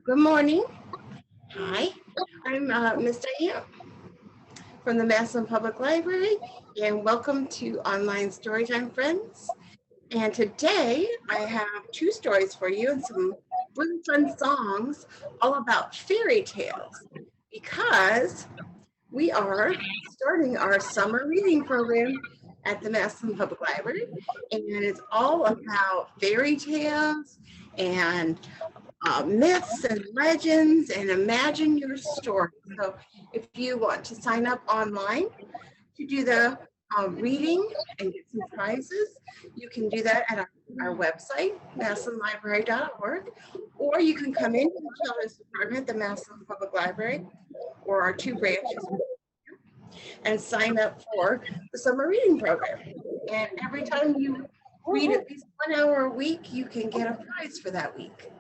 Good morning. Hi, I'm Miss Diane from the Massillon Public Library, and welcome to Online Storytime Friends. And today I have two stories for you and some really fun songs all about fairy tales because we are starting our summer reading program at the Massillon Public Library, and it's all about fairy tales and myths and legends and imagine your story. So if you want to sign up online to do the reading and get some prizes, you can do that at our website, massillonlibrary.org, or you can come into the children's department at the Massillon Public Library or our two branches and sign up for the summer reading program. And every time you read at least 1 hour a week, you can get a prize for that week.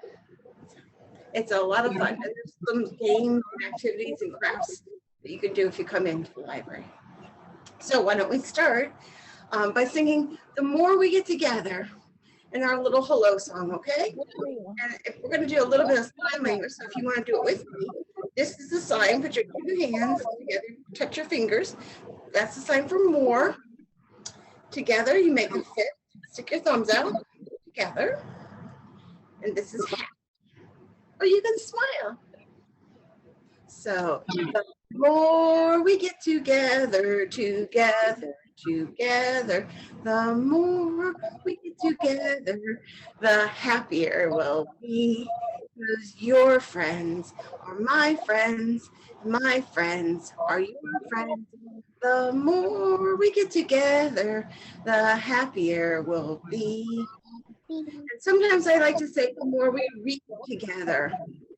It's a lot of fun. And there's some games and activities and crafts that you can do if you come into the library. So why don't we start by singing The More We Get Together in our little hello song, okay? And if we're going to do a little bit of sign language, so if you want to do it with me, this is the sign. Put your two hands together, touch your fingers. That's the sign for more. Together, you make a fist. Stick your thumbs out together. And this is happy. Or you can smile. So the more we get together, the more we get together, the happier we'll be. Because your friends are my friends are your friends. The more we get together, the happier we'll be. And sometimes I like to say the more we read together.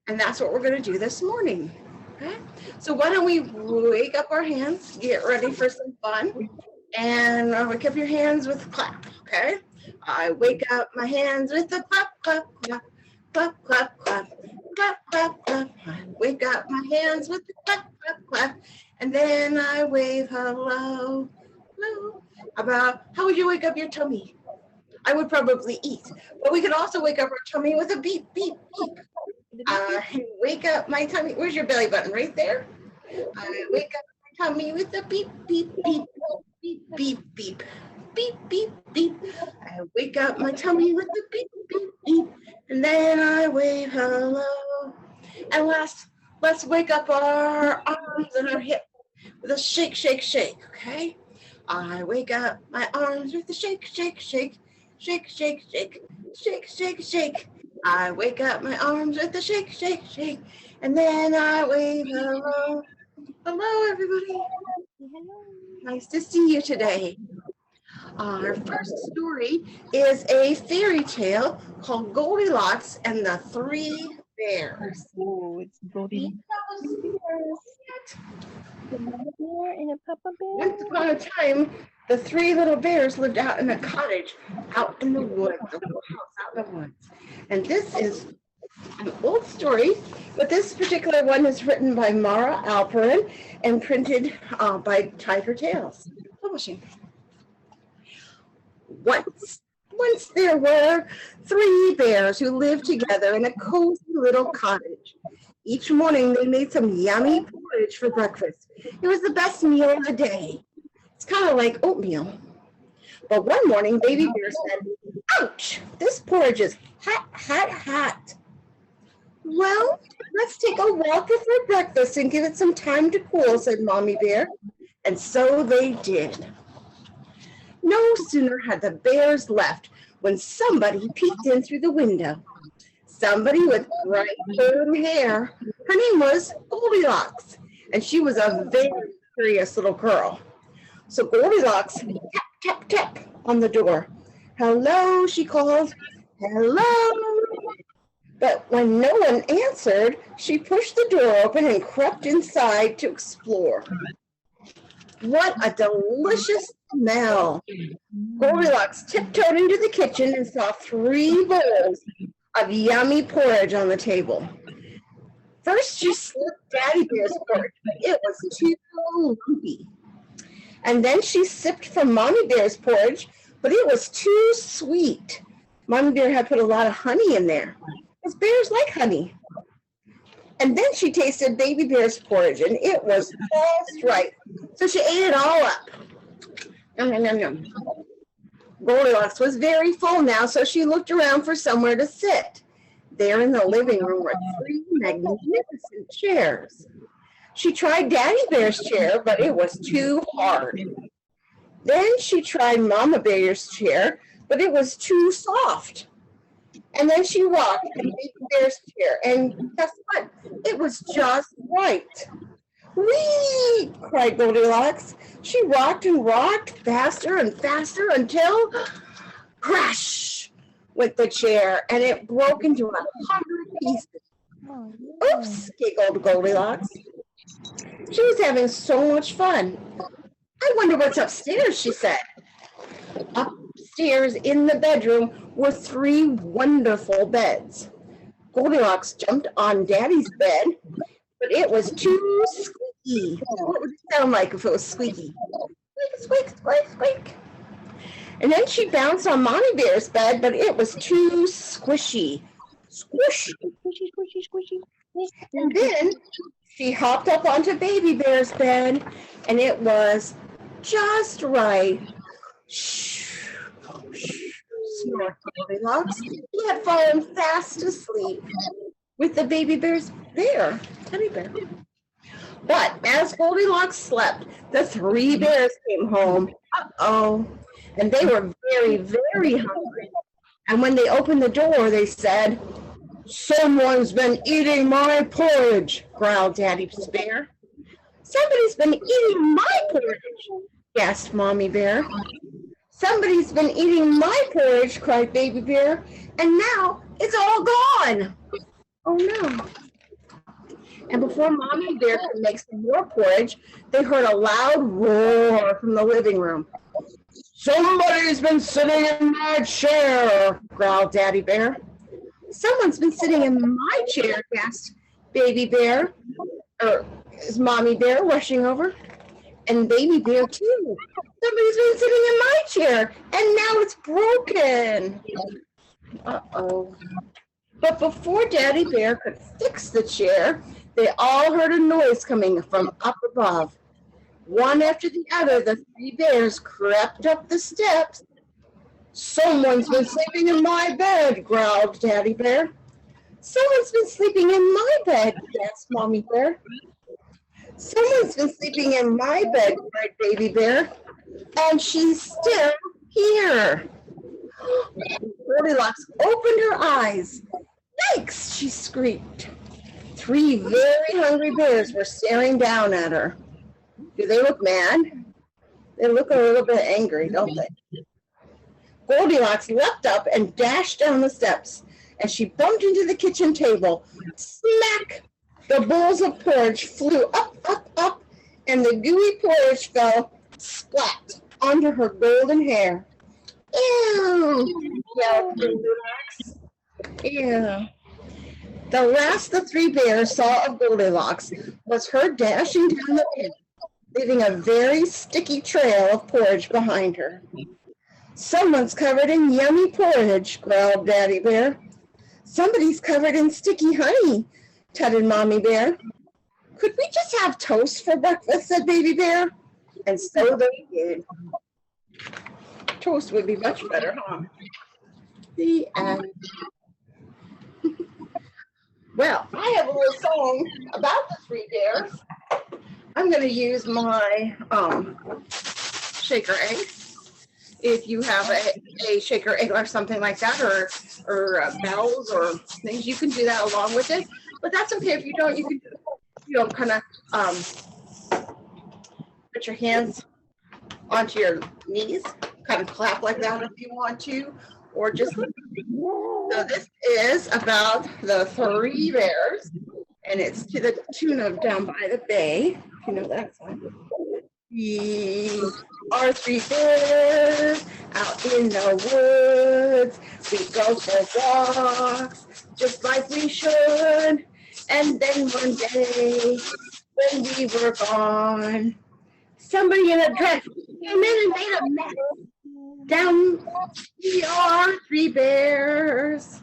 And that's what we're going to do this morning. Okay? So why don't we wake up our hands, get ready for some fun, and wake up your hands with a clap, okay? I wake up my hands with a clap, clap, clap, clap, clap, clap, clap, clap, clap. I wake up my hands with a clap, clap, clap, and then I wave hello, hello. About how would you wake up your tummy? I would probably eat, but we could also wake up our tummy with a beep, beep, beep. Wake up my tummy. Where's your belly button? Right there. I wake up my tummy with a beep, beep, beep, beep, beep, beep, beep, beep, beep. I wake up my tummy with a beep, beep, beep, and then I wave hello. And let's wake up our arms and our hips with a shake, shake, shake. Okay. I wake up my arms with a shake, shake, shake, shake, shake, shake, shake, shake, shake. I wake up my arms with a shake, shake, shake, and then I wave hello. Hello, everybody. Hello. Nice to see you today. Our first story is a fairy tale called Goldilocks and the Three Bears. Oh, it's Goldilocks. The mama bear and a papa bear. Once upon a time, the three little bears lived out in a cottage out in the woods, a little house out in the woods. And this is an old story, but this particular one is written by Mara Alperin and printed by Tiger Tales Publishing. Once there were three bears who lived together in a cozy little cottage. Each morning they made some yummy porridge for breakfast. It was the best meal of the day. It's kind of like oatmeal. But one morning, Baby Bear said, "Ouch, this porridge is hot, hot, hot." "Well, let's take a walk before breakfast and give it some time to cool," said Mommy Bear. And so they did. No sooner had the bears left when somebody peeked in through the window. Somebody with bright golden hair. Her name was Goldilocks, and she was a very curious little girl. So Goldilocks tap, tap, tap on the door. "Hello," she called. "Hello." But when no one answered, she pushed the door open and crept inside to explore. What a delicious smell. Goldilocks tiptoed into the kitchen and saw 3 bowls of yummy porridge on the table. First, she slipped Daddy Bear's porridge, but it was too lumpy. And then she sipped from Mommy Bear's porridge, but it was too sweet. Mommy Bear had put a lot of honey in there, because bears like honey. And then she tasted Baby Bear's porridge, and it was just right. So she ate it all up. Yum, yum, yum, yum. Goldilocks was very full now, so she looked around for somewhere to sit. There in the living room were three magnificent chairs. She tried Daddy Bear's chair, but it was too hard. Then she tried Mama Bear's chair, but it was too soft. And then she rocked in Baby Bear's chair, and guess what? It was just right. Whee! Cried Goldilocks. She rocked and rocked faster and faster until crash went the chair, and it broke into 100 pieces. Oh, Oops, giggled Goldilocks. She was having so much fun. I wonder what's upstairs, she said. Upstairs in the bedroom were three wonderful beds. Goldilocks jumped on Daddy's bed, but it was too squeaky. What would it sound like if it was squeaky? Squeak, squeak, squeak, squeak. And then she bounced on Mommy Bear's bed, but it was too squishy. Squish. Squishy, squishy, squishy. And then she hopped up onto Baby Bear's bed, and it was just right. Shh, snorted Goldilocks. He had fallen fast asleep with the Baby Bear's teddy bear. But as Goldilocks slept, the three bears came home. Uh-oh. And they were very, very hungry. And when they opened the door, they said, "Someone's been eating my porridge," growled Daddy's bear. "Somebody's been eating my porridge," gasped Mommy Bear. "Somebody's been eating my porridge," cried Baby Bear, "and now it's all gone." Oh no. And before Mommy Bear could make some more porridge, they heard a loud roar from the living room. "Somebody's been sitting in my chair," growled Daddy Bear. "Someone's been sitting in my chair," gasped Baby Bear, or is Mommy Bear rushing over? And Baby Bear too. "Somebody's been sitting in my chair, and now it's broken." Uh-oh. But before Daddy Bear could fix the chair, they all heard a noise coming from up above. One after the other, the three bears crept up the steps. "Someone's been sleeping in my bed," growled Daddy Bear. "Someone's been sleeping in my bed," gasped Mommy Bear. "Someone's been sleeping in my bed," cried Baby Bear. "And she's still here." Goldilocks opened her eyes. "Yikes!" she squeaked. Three very hungry bears were staring down at her. Do they look mad? They look a little bit angry, don't they? Goldilocks leapt up and dashed down the steps, and she bumped into the kitchen table. Smack! The bowls of porridge flew up, up, up, and the gooey porridge fell splat onto her golden hair. "Ew!" yelled Goldilocks. Ew. The last the three bears saw of Goldilocks was her dashing down the pit, leaving a very sticky trail of porridge behind her. "Someone's covered in yummy porridge," growled Daddy Bear. "Somebody's covered in sticky honey," tutted Mommy Bear. "Could we just have toast for breakfast?" said Baby Bear. And so they did. Toast would be much better, huh? The end. Well, I have a little song about the three bears. I'm going to use my shaker egg. If you have a shaker egg or something like that, or bells or things, you can do that along with it. But that's okay if you don't. You can kind of put your hands onto your knees, kind of clap like that if you want to, or just. So this is about the three bears, and it's to the tune of "Down by the Bay." If you know that song. We are three bears out in the woods. We go for walks just like we should. And then one day, when we were gone, somebody in a dress came in and made a mess. Down we are three bears.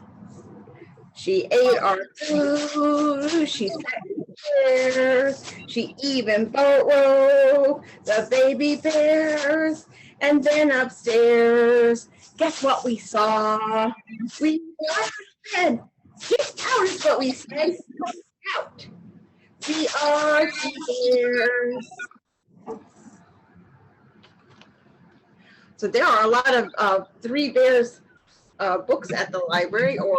She ate our food. She sat in chairs. She even boat rode the baby bears. And then upstairs, guess what we saw? We said, "Get out!" is what we said. Out. We are bears. So there are a lot of Three Bears books at the library or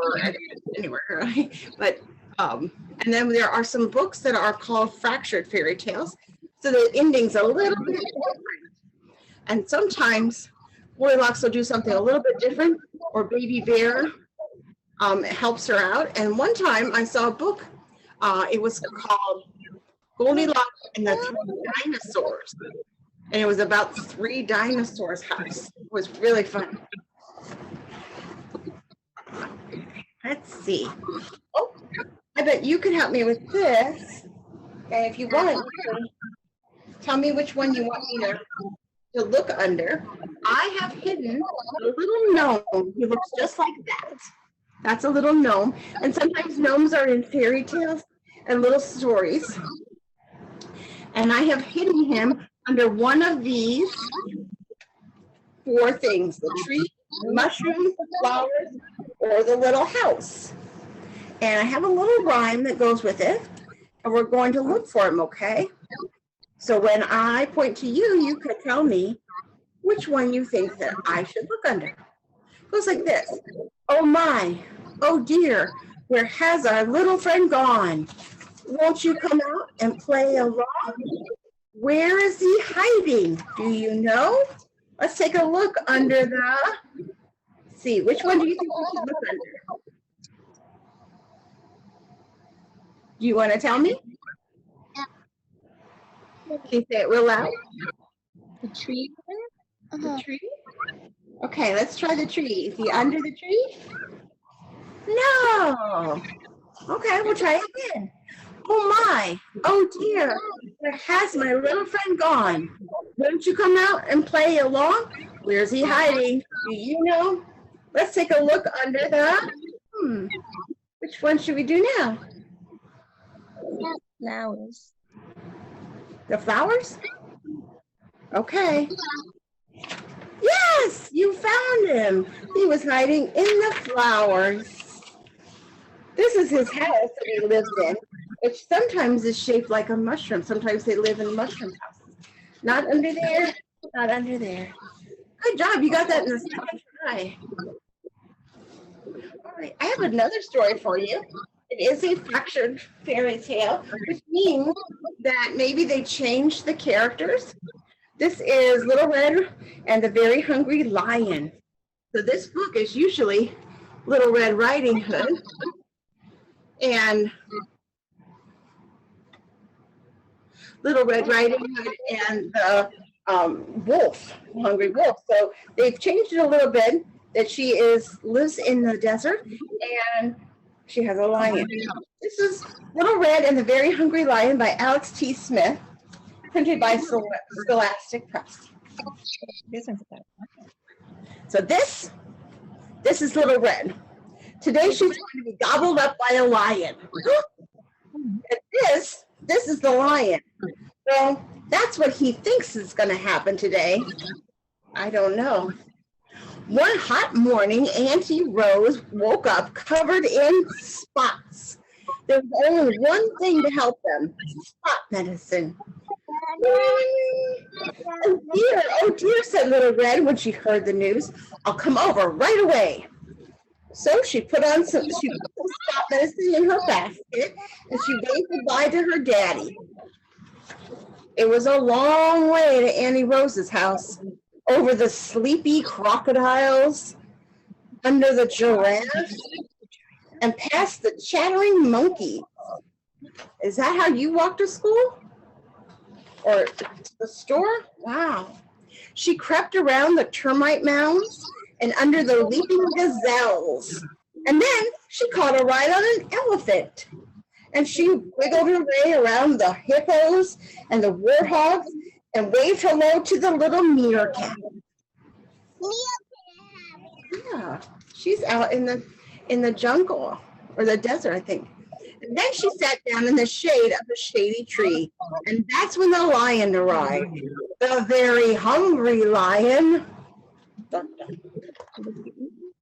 anywhere, right? But and then there are some books that are called fractured fairy tales. So the ending's a little bit different. And sometimes Goldilocks will do something a little bit different, or Baby Bear helps her out. And one time I saw a book, it was called Goldilocks and the Three Dinosaurs. And it was about three dinosaurs' house. It was really fun. Let's see. Oh, I bet you could help me with this. And if you want, tell me which one you want me to look under. I have hidden a little gnome. He looks just like that. That's a little gnome. And sometimes gnomes are in fairy tales and little stories. And I have hidden him under one of these four things: the tree, the mushrooms, the flowers, or the little house. And I have a little rhyme that goes with it, and we're going to look for him, okay? So when I point to you, you can tell me which one you think that I should look under. It goes like this: oh my, oh dear, where has our little friend gone? Won't you come out and play along? Where is he hiding? Do you know? Let's take a look under the, see, which one do you think we should look under? Do you want to tell me? Can you say it real loud? The tree. The tree? Okay, let's try the tree. Is he under the tree? No. Okay, we'll try again. Oh my, oh dear, where has my little friend gone? Won't you come out and play along? Where's he hiding? Do you know? Let's take a look under the, which one should we do now? Flowers. The flowers? Okay. Yes, you found him. He was hiding in the flowers. This is his house that he lives in, which sometimes is shaped like a mushroom. Sometimes they live in mushroom houses. Not under there, not under there. Good job, you got that in the second try. All right, I have another story for you. It is a fractured fairy tale, which means that maybe they changed the characters. This is Little Red and the Very Hungry Lion. So this book is usually Little Red Riding Hood. And Little Red Riding Hood and the wolf, Hungry Wolf. So they've changed it a little bit, that she lives in the desert and she has a lion. This is Little Red and the Very Hungry Lion by Alex T. Smith, printed by Scholastic Press. So this is Little Red. Today she's going to be gobbled up by a lion. And this is the lion. Well, that's what he thinks is going to happen today. I don't know. One hot morning, Auntie Rose woke up covered in spots. There was only one thing to help them: spot medicine. Oh dear, said Little Red when she heard the news. I'll come over right away. So she put some spot medicine in her basket and she waved goodbye to her daddy. It was a long way to Auntie Rose's house, over the sleepy crocodiles, under the giraffes, and past the chattering monkeys. Is that how you walk to school? Or to the store? Wow. She crept around the termite mounds and under the leaping gazelles. And then she caught a ride on an elephant. And she wiggled her way around the hippos and the warthogs and waved hello to the little meerkat. Yeah, she's out in the jungle or the desert, I think. And then she sat down in the shade of a shady tree. And that's when the lion arrived. The very hungry lion.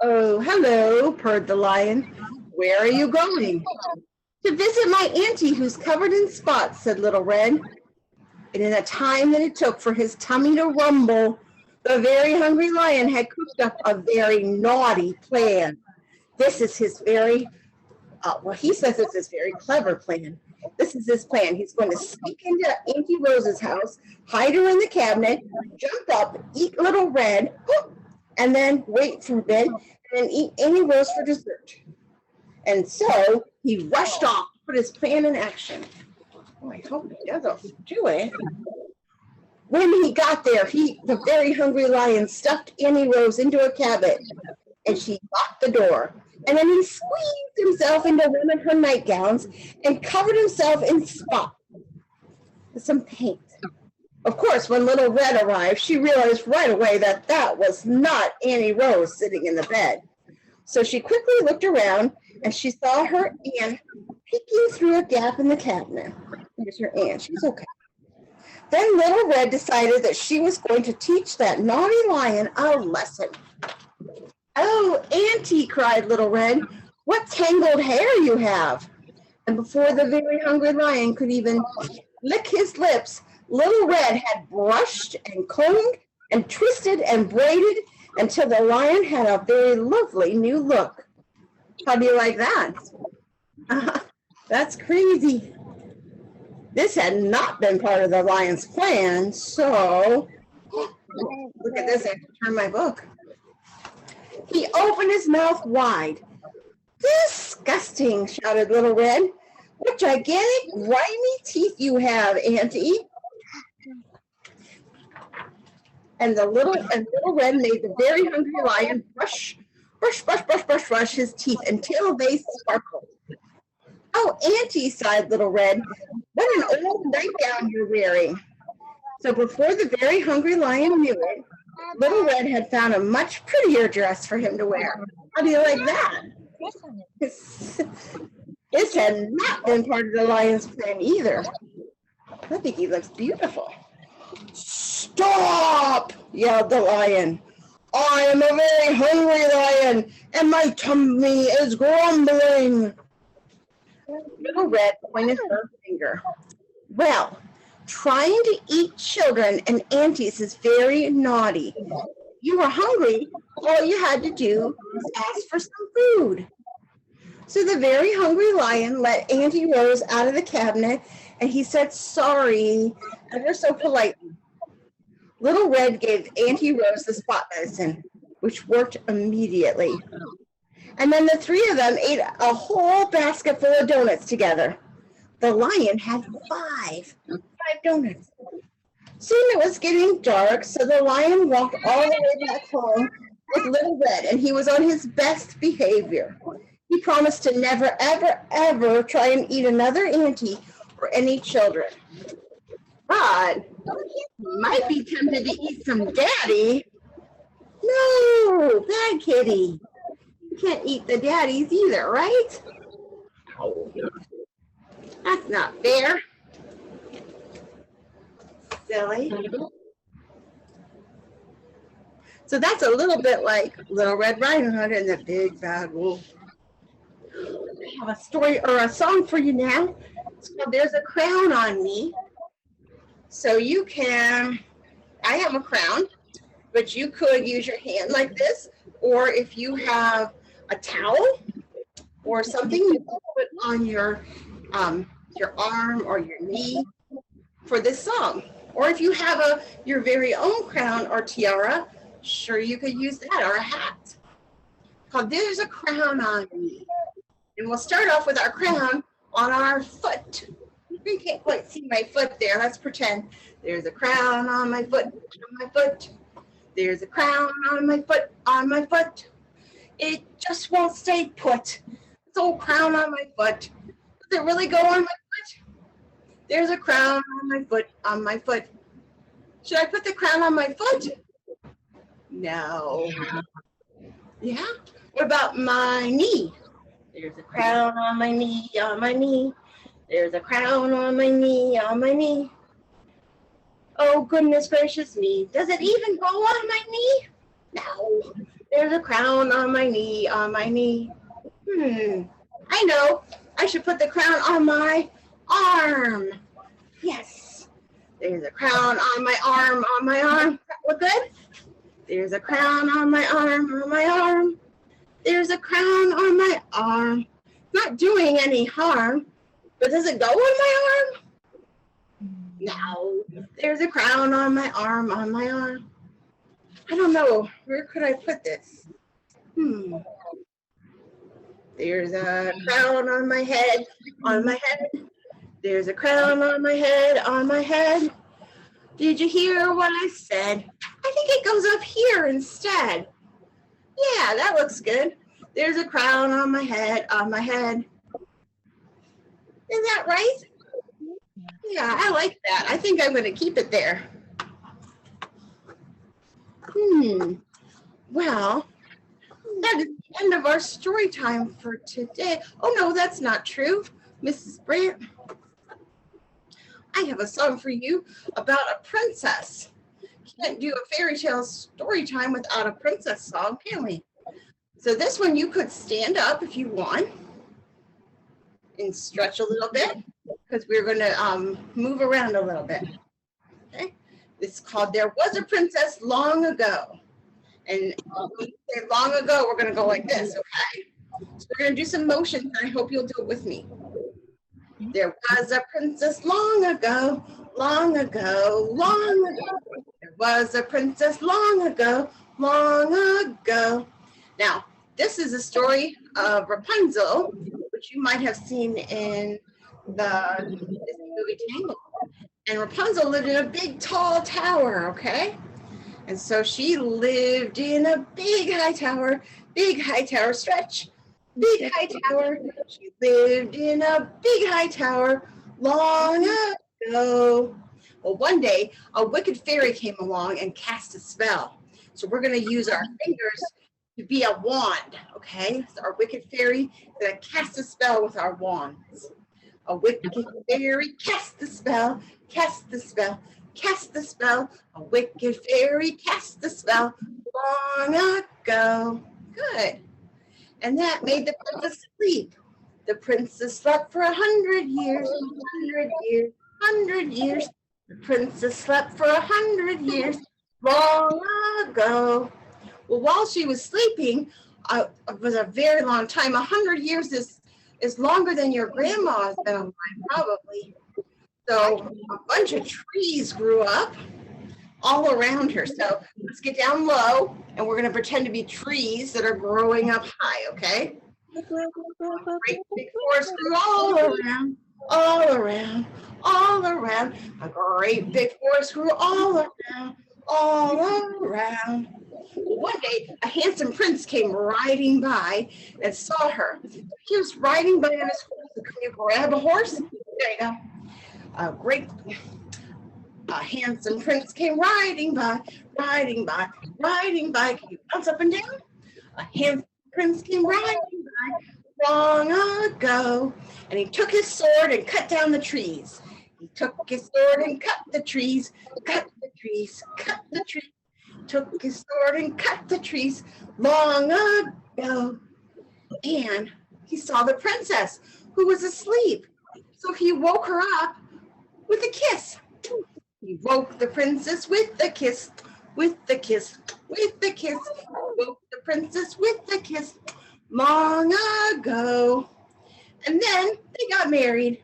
Oh, hello, purred the lion. Where are you going? To visit my auntie who's covered in spots, said Little Red. And in the time that it took for his tummy to rumble, the very hungry lion had cooked up a very naughty plan. This is his very, he says it's his very clever plan. This is his plan. He's going to sneak into Auntie Rose's house, hide her in the cabinet, jump up, eat Little Red, and then wait for a bit, and then eat Auntie Rose for dessert. And so he rushed off to put his plan in action. Oh, I hope he doesn't do it. When he got there, the very hungry lion stuffed Annie Rose into a cabinet, and she locked the door. And then he squeezed himself into one of her nightgowns and covered himself in spots with some paint. Of course, when Little Red arrived, she realized right away that that was not Annie Rose sitting in the bed. So she quickly looked around, and she saw her aunt peeking through a gap in the cabinet. There's her aunt. She's okay. Then Little Red decided that she was going to teach that naughty lion a lesson. Oh, Auntie, cried Little Red, what tangled hair you have. And before the very hungry lion could even lick his lips, Little Red had brushed and combed and twisted and braided until the lion had a very lovely new look. How do you like that? That's crazy. This had not been part of the lion's plan, so look at this, I have to turn my book. He opened his mouth wide. Disgusting, shouted Little Red. What gigantic, grimy teeth you have, Auntie. And Little Red made the very hungry lion brush his teeth until they sparkled. Oh, Auntie, sighed Little Red, what an old nightgown you're wearing. So before the very hungry lion knew it, Little Red had found a much prettier dress for him to wear. How do you like that? This had not been part of the lion's plan either. I think he looks beautiful. Stop! Yelled the lion. I am a very hungry lion, and my tummy is grumbling. Little Red pointed her finger. Well, trying to eat children and aunties is very naughty. You were hungry, all you had to do was ask for some food. So the very hungry lion let Auntie Rose out of the cabinet, and he said sorry, ever so politely. Little Red gave Auntie Rose the spot medicine, which worked immediately. And then the three of them ate a whole basket full of donuts together. The lion had five donuts. Soon it was getting dark, so the lion walked all the way back home with Little Red, and he was on his best behavior. He promised to never, ever, ever try and eat another auntie or any children. But he might be tempted to eat some daddy. No, bad kitty. You can't eat the daddies either, right? That's not fair. Silly. So that's a little bit like Little Red Riding Hood and the Big Bad Wolf. I have a story or a song for you now. It's called There's a Crown on Me. So you can, I have a crown, but you could use your hand like this, or if you have a towel or something, you can put on your arm or your knee for this song. Or if you have your very own crown or tiara, sure you could use that, or a hat. Called There's a Crown on Me. And we'll start off with our crown on our foot. You can't quite see my foot there. Let's pretend there's a crown on my foot, on my foot. There's a crown on my foot, on my foot. It just won't stay put. This old crown on my foot. Does it really go on my foot? There's a crown on my foot, on my foot. Should I put the crown on my foot? No. Yeah? What about my knee? There's a crown on my knee, on my knee. There's a crown on my knee, on my knee. Oh, goodness gracious me. Does it even go on my knee? No. There's a crown on my knee, on my knee. I know. I should put the crown on my arm. Yes. There's a crown on my arm, on my arm. Look good? There's a crown on my arm, on my arm. There's a crown on my arm. Not doing any harm. But does it go on my arm? No. There's a crown on my arm, on my arm. I don't know. Where could I put this? There's a crown on my head, on my head. There's a crown on my head, on my head. Did you hear what I said? I think it goes up here instead. Yeah, that looks good. There's a crown on my head, on my head. Is that right? Yeah, I like that. I think I'm going to keep it there. Well, that is the end of our story time for today. Oh, no, that's not true, Mrs. Brandt. I have a song for you about a princess. Can't do a fairy tale story time without a princess song, can we? So this one you could stand up if you want and stretch a little bit because we're going to move around a little bit. Okay, it's called There Was a Princess Long Ago. And when we say long ago, we're going to go like this, okay? So we're going to do some motions, and I hope you'll do it with me. There was a princess long ago, long ago, long ago. There was a princess long ago, long ago. Now, this is a story of Rapunzel, which you might have seen in the Disney movie Tangled. And Rapunzel lived in a big, tall tower, okay? And so she lived in a big high tower stretch. Big high tower. She lived in a big high tower long ago. Well, one day, a wicked fairy came along and cast a spell. So we're going to use our fingers to be a wand, okay? So our wicked fairy is going to cast a spell with our wands. A wicked fairy cast the spell, cast the spell, cast the spell. A wicked fairy cast the spell long ago. Good. And that made the princess sleep. The princess slept for 100 years, 100 years, 100 years. The princess slept for 100 years long ago. Well, while she was sleeping, it was a very long time. 100 years is longer than your grandma has been alive, probably. So a bunch of trees grew up all around her. So let's get down low, and we're going to pretend to be trees that are growing up high, okay? Great big forest grew all around, all around, all around. A great big forest grew all around, all around. One day, a handsome prince came riding by and saw her. He was riding by on his horse. So can you grab a horse? There you go. A handsome prince came riding by, riding by, riding by. Can you bounce up and down? A handsome prince came riding by long ago, and he took his sword and cut down the trees. He took his sword and cut the trees, cut the trees, cut the trees. Took his sword and cut the trees long ago. And he saw the princess who was asleep. So he woke her up with a kiss. He woke the princess with the kiss, with the kiss, with the kiss. He woke the princess with the kiss long ago. And then they got married.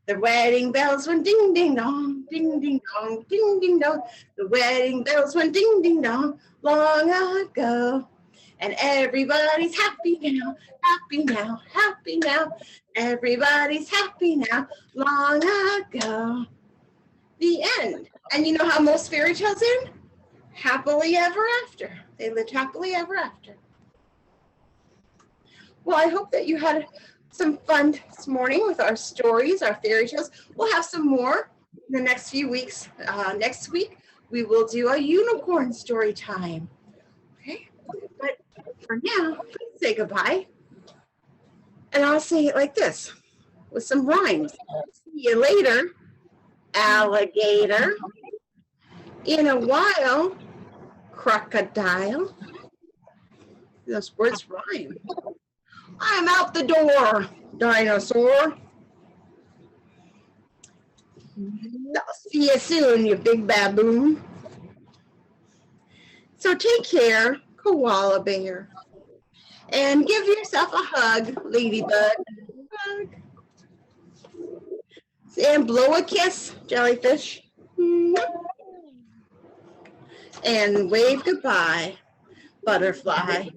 The wedding bells went ding, ding, dong, ding, ding, dong, ding, ding, dong. The wedding bells went ding, ding, dong, long ago. And everybody's happy now, happy now, happy now. Everybody's happy now, long ago. The end. And you know how most fairy tales end? Happily ever after. They lived happily ever after. Well, I hope that you had some fun this morning with our stories, our fairy tales. We'll have some more in the next few weeks. Next week, we will do a unicorn story time. Okay? But for now, please say goodbye. And I'll say it like this with some rhymes. See you later, alligator. In a while, crocodile. Those words rhyme. I'm out the door, dinosaur. I'll see you soon, you big baboon. So take care, koala bear. And give yourself a hug, ladybug. Hug. And blow a kiss, jellyfish. And wave goodbye, butterfly.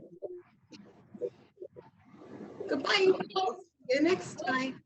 Goodbye. See you next time.